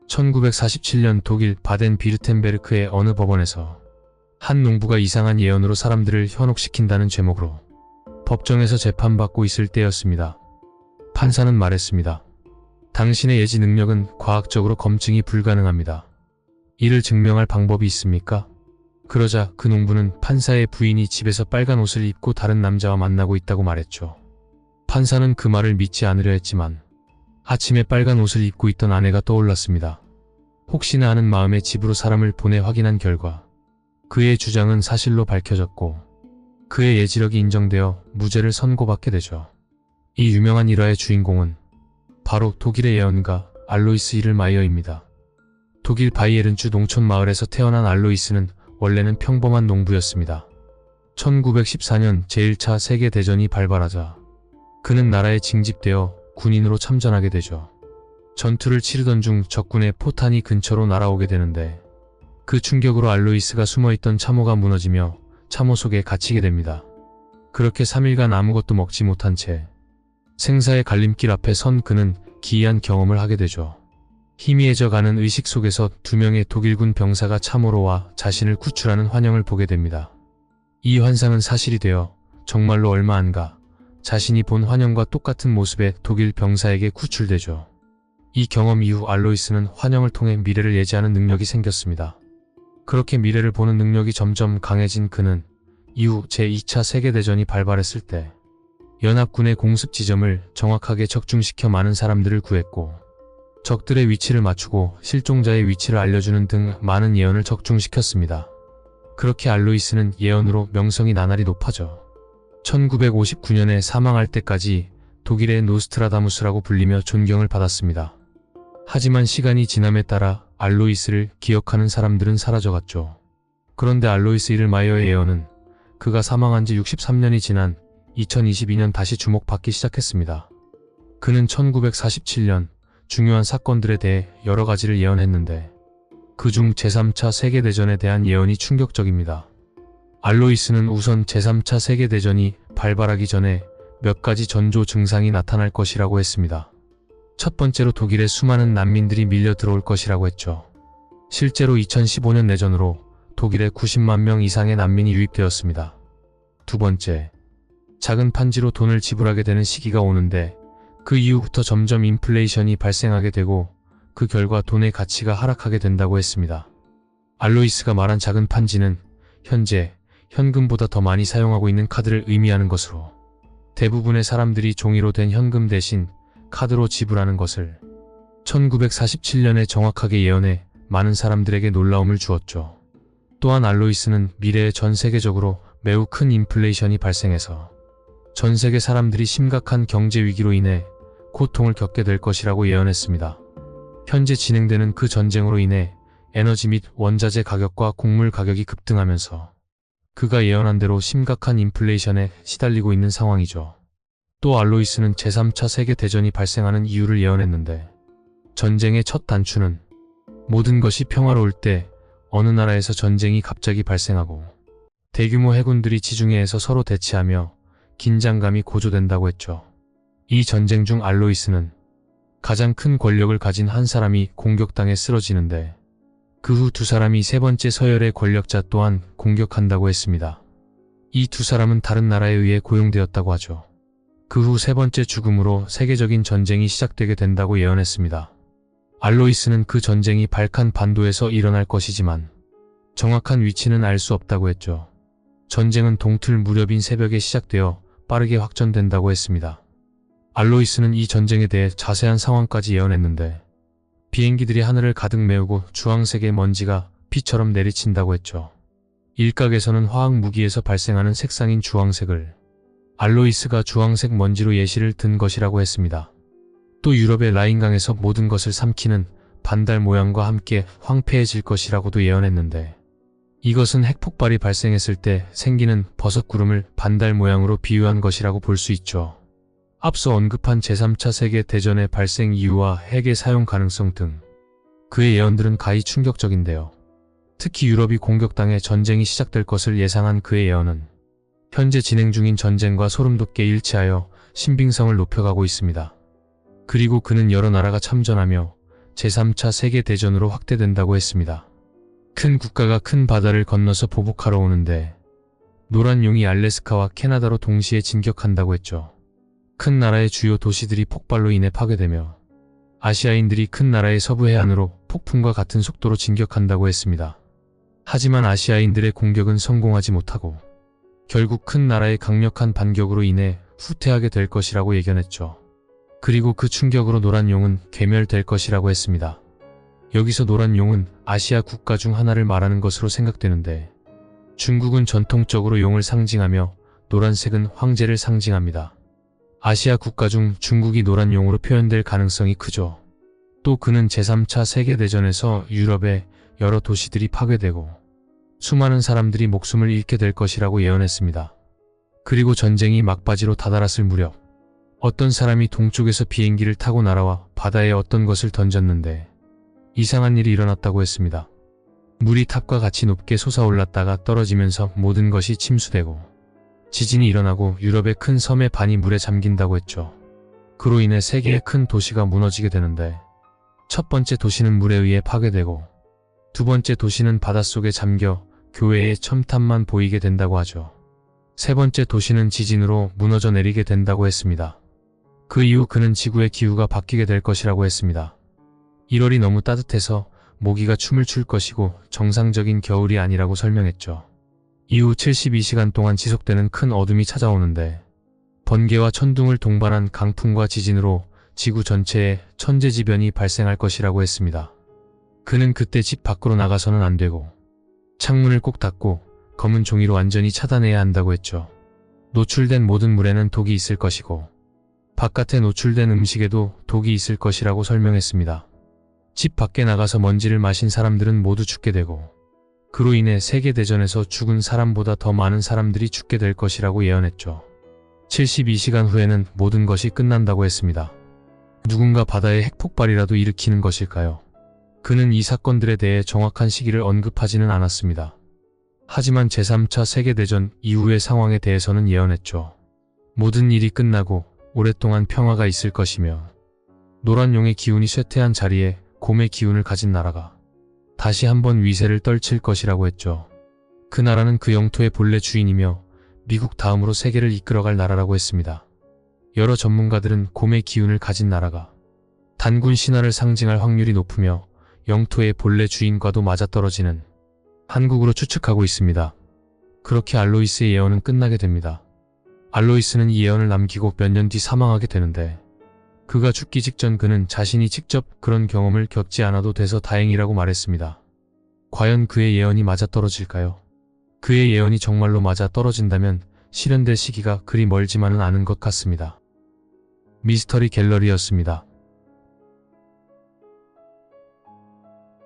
1947년 독일 바덴-비르텐베르크의 어느 법원에서 한 농부가 이상한 예언으로 사람들을 현혹시킨다는 제목으로 법정에서 재판받고 있을 때였습니다. 판사는 말했습니다. 당신의 예지 능력은 과학적으로 검증이 불가능합니다. 이를 증명할 방법이 있습니까? 그러자 그 농부는 판사의 부인이 집에서 빨간 옷을 입고 다른 남자와 만나고 있다고 말했죠. 판사는 그 말을 믿지 않으려 했지만 아침에 빨간 옷을 입고 있던 아내가 떠올랐습니다. 혹시나 하는 마음에 집으로 사람을 보내 확인한 결과 그의 주장은 사실로 밝혀졌고 그의 예지력이 인정되어 무죄를 선고받게 되죠. 이 유명한 일화의 주인공은 바로 독일의 예언가 알로이스 이를마이어입니다. 독일 바이에른주 농촌 마을에서 태어난 알로이스는 원래는 평범한 농부였습니다. 1914년 제1차 세계대전이 발발하자 그는 나라에 징집되어 군인으로 참전하게 되죠. 전투를 치르던 중 적군의 포탄이 근처로 날아오게 되는데 그 충격으로 알로이스가 숨어있던 참호가 무너지며 참호 속에 갇히게 됩니다. 그렇게 3일간 아무것도 먹지 못한 채 생사의 갈림길 앞에 선 그는 기이한 경험을 하게 되죠. 희미해져가는 의식 속에서 2명의 독일군 병사가 참호로 와 자신을 구출하는 환영을 보게 됩니다. 이 환상은 사실이 되어 정말로 얼마 안 가 자신이 본 환영과 똑같은 모습의 독일 병사에게 구출되죠. 이 경험 이후 알로이스는 환영을 통해 미래를 예지하는 능력이 생겼습니다. 그렇게 미래를 보는 능력이 점점 강해진 그는 이후 제2차 세계대전이 발발했을 때 연합군의 공습 지점을 정확하게 적중시켜 많은 사람들을 구했고 적들의 위치를 맞추고 실종자의 위치를 알려주는 등 많은 예언을 적중시켰습니다. 그렇게 알로이스는 예언으로 명성이 나날이 높아져 1959년에 사망할 때까지 독일의 노스트라다무스라고 불리며 존경을 받았습니다. 하지만 시간이 지남에 따라 알로이스를 기억하는 사람들은 사라져갔죠. 그런데 알로이스 이를마이어의 예언은 그가 사망한 지 63년이 지난 2022년 다시 주목받기 시작했습니다. 그는 1947년 중요한 사건들에 대해 여러 가지를 예언했는데 그중 제3차 세계대전에 대한 예언이 충격적입니다. 알로이스는 우선 제3차 세계대전이 발발하기 전에 몇 가지 전조 증상이 나타날 것이라고 했습니다. 첫 번째로 독일에 수많은 난민들이 밀려 들어올 것이라고 했죠. 실제로 2015년 내전으로 독일에 90만 명 이상의 난민이 유입되었습니다. 두 번째, 작은 판지로 돈을 지불하게 되는 시기가 오는데 그 이후부터 점점 인플레이션이 발생하게 되고 그 결과 돈의 가치가 하락하게 된다고 했습니다. 알로이스가 말한 작은 판지는 현재 현금보다 더 많이 사용하고 있는 카드를 의미하는 것으로 대부분의 사람들이 종이로 된 현금 대신 카드로 지불하는 것을 1947년에 정확하게 예언해 많은 사람들에게 놀라움을 주었죠. 또한 알로이스는 미래에 전 세계적으로 매우 큰 인플레이션이 발생해서 전 세계 사람들이 심각한 경제 위기로 인해 고통을 겪게 될 것이라고 예언했습니다. 현재 진행되는 그 전쟁으로 인해 에너지 및 원자재 가격과 곡물 가격이 급등하면서 그가 예언한 대로 심각한 인플레이션에 시달리고 있는 상황이죠. 또 알로이스는 제3차 세계대전이 발생하는 이유를 예언했는데 전쟁의 첫 단추는 모든 것이 평화로울 때 어느 나라에서 전쟁이 갑자기 발생하고 대규모 해군들이 지중해에서 서로 대치하며 긴장감이 고조된다고 했죠. 이 전쟁 중 알로이스는 가장 큰 권력을 가진 한 사람이 공격당해 쓰러지는데 그 후 두 사람이 세 번째 서열의 권력자 또한 공격한다고 했습니다. 이 두 사람은 다른 나라에 의해 고용되었다고 하죠. 그 후 세 번째 죽음으로 세계적인 전쟁이 시작되게 된다고 예언했습니다. 알로이스는 그 전쟁이 발칸 반도에서 일어날 것이지만 정확한 위치는 알 수 없다고 했죠. 전쟁은 동틀 무렵인 새벽에 시작되어 빠르게 확전된다고 했습니다. 알로이스는 이 전쟁에 대해 자세한 상황까지 예언했는데 비행기들이 하늘을 가득 메우고 주황색의 먼지가 비처럼 내리친다고 했죠. 일각에서는 화학 무기에서 발생하는 색상인 주황색을 알로이스가 주황색 먼지로 예시를 든 것이라고 했습니다. 또 유럽의 라인강에서 모든 것을 삼키는 반달 모양과 함께 황폐해질 것이라고도 예언했는데 이것은 핵폭발이 발생했을 때 생기는 버섯구름을 반달 모양으로 비유한 것이라고 볼 수 있죠. 앞서 언급한 제3차 세계대전의 발생 이유와 핵의 사용 가능성 등 그의 예언들은 가히 충격적인데요. 특히 유럽이 공격당해 전쟁이 시작될 것을 예상한 그의 예언은 현재 진행 중인 전쟁과 소름돋게 일치하여 신빙성을 높여가고 있습니다. 그리고 그는 여러 나라가 참전하며 제3차 세계대전으로 확대된다고 했습니다. 큰 국가가 큰 바다를 건너서 보복하러 오는데 노란 용이 알래스카와 캐나다로 동시에 진격한다고 했죠. 큰 나라의 주요 도시들이 폭발로 인해 파괴되며 아시아인들이 큰 나라의 서부 해안으로 폭풍과 같은 속도로 진격한다고 했습니다. 하지만 아시아인들의 공격은 성공하지 못하고 결국 큰 나라의 강력한 반격으로 인해 후퇴하게 될 것이라고 예견했죠. 그리고 그 충격으로 노란 용은 괴멸될 것이라고 했습니다. 여기서 노란 용은 아시아 국가 중 하나를 말하는 것으로 생각되는데 중국은 전통적으로 용을 상징하며 노란색은 황제를 상징합니다. 아시아 국가 중 중국이 노란 용으로 표현될 가능성이 크죠. 또 그는 제3차 세계대전에서 유럽의 여러 도시들이 파괴되고 수많은 사람들이 목숨을 잃게 될 것이라고 예언했습니다. 그리고 전쟁이 막바지로 다다랐을 무렵 어떤 사람이 동쪽에서 비행기를 타고 날아와 바다에 어떤 것을 던졌는데 이상한 일이 일어났다고 했습니다. 물이 탑과 같이 높게 솟아올랐다가 떨어지면서 모든 것이 침수되고 지진이 일어나고 유럽의 큰 섬의 반이 물에 잠긴다고 했죠. 그로 인해 세 개의 큰 도시가 무너지게 되는데 첫 번째 도시는 물에 의해 파괴되고 두 번째 도시는 바닷속에 잠겨 교회의 첨탑만 보이게 된다고 하죠. 세 번째 도시는 지진으로 무너져 내리게 된다고 했습니다. 그 이후 그는 지구의 기후가 바뀌게 될 것이라고 했습니다. 1월이 너무 따뜻해서 모기가 춤을 출 것이고 정상적인 겨울이 아니라고 설명했죠. 이후 72시간 동안 지속되는 큰 어둠이 찾아오는데 번개와 천둥을 동반한 강풍과 지진으로 지구 전체에 천재지변이 발생할 것이라고 했습니다. 그는 그때 집 밖으로 나가서는 안 되고 창문을 꼭 닫고 검은 종이로 완전히 차단해야 한다고 했죠. 노출된 모든 물에는 독이 있을 것이고 바깥에 노출된 음식에도 독이 있을 것이라고 설명했습니다. 집 밖에 나가서 먼지를 마신 사람들은 모두 죽게 되고 그로 인해 세계대전에서 죽은 사람보다 더 많은 사람들이 죽게 될 것이라고 예언했죠. 72시간 후에는 모든 것이 끝난다고 했습니다. 누군가 바다에 핵폭발이라도 일으키는 것일까요? 그는 이 사건들에 대해 정확한 시기를 언급하지는 않았습니다. 하지만 제3차 세계대전 이후의 상황에 대해서는 예언했죠. 모든 일이 끝나고 오랫동안 평화가 있을 것이며 노란 용의 기운이 쇠퇴한 자리에 곰의 기운을 가진 나라가 다시 한번 위세를 떨칠 것이라고 했죠. 그 나라는 그 영토의 본래 주인이며 미국 다음으로 세계를 이끌어갈 나라라고 했습니다. 여러 전문가들은 곰의 기운을 가진 나라가 단군 신화를 상징할 확률이 높으며 영토의 본래 주인과도 맞아떨어지는 한국으로 추측하고 있습니다. 그렇게 알로이스의 예언은 끝나게 됩니다. 알로이스는 이 예언을 남기고 몇 년 뒤 사망하게 되는데 그가 죽기 직전 그는 자신이 직접 그런 경험을 겪지 않아도 돼서 다행이라고 말했습니다. 과연 그의 예언이 맞아떨어질까요? 그의 예언이 정말로 맞아떨어진다면 실현될 시기가 그리 멀지만은 않은 것 같습니다. 미스터리 갤러리였습니다.